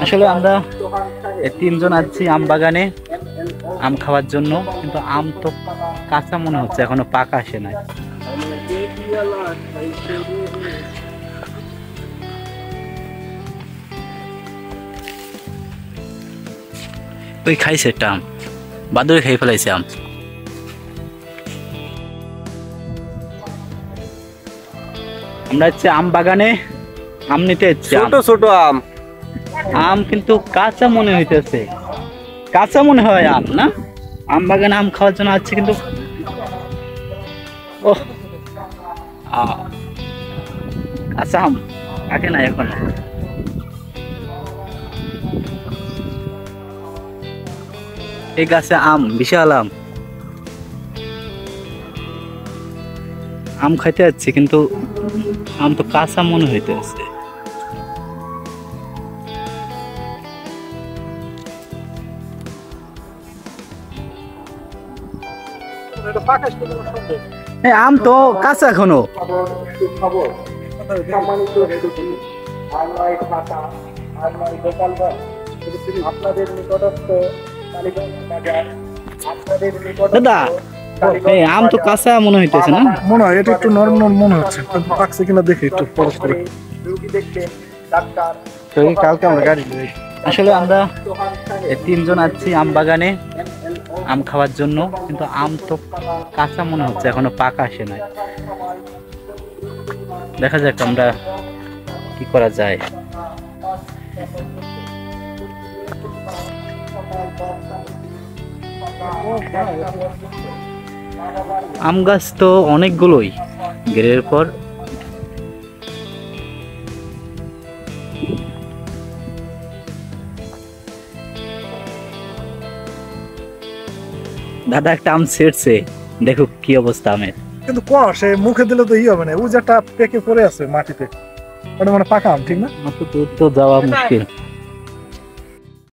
আসলে আমরা তিনজন আছি আম বাগানে আম খাওয়ার জন্য, কিন্তু আম তো কাঁচা মনে হচ্ছে, এখনো পাকা আসে নাই। ওই খাইছে একটা আম, বাদুড়ে খেয়ে ফেলাইছে আম। আমরা হচ্ছে আম বাগানে আম নিতে এসেছি। ছোট ছোট আম আম কিন্তু কাঁচা মনে হইতেছে, কাঁচা মনে হয় আম না। আম বাগানে আম খাওয়ার জন্য আছে, কিন্তু ও কাঁচা আম থাকে না এখন। এই গাছে আম, বিশাল আম। আম খাইতে যাচ্ছি, কিন্তু আম তো কাঁচা মনে হইতেছে। আম তো কাঁচা এখনো। দাদা এই আম তো কাঁচা মনে হইতেছে না? মনে হয় এটা একটু নরম নরম মনে হচ্ছে, কিন্তু পাকছে কিনা দেখি একটু পরশ করে। কালকে আমরা গাড়ি আসলে আমরা তিনজন আছি আম বাগানে আম খাওয়ার জন্য, কিন্তু আম তো কাঁচা মনে হচ্ছে, এখনো পাকা আসে নাই। দেখা যাক আমরা কি করা যায়। আম গাছ তো অনেকগুলোই, গেরের পর দাদা একটা আম ছেড়ছে, দেখো কি অবস্থা আমের। কিন্তু সে মুখে দিলে তো হবে না, ও যেটা পেকে পড়ে আছে মাটিতে, ওটা মানে পাকা আম, ঠিক না? অত দূর তো যাওয়া মুশকিল।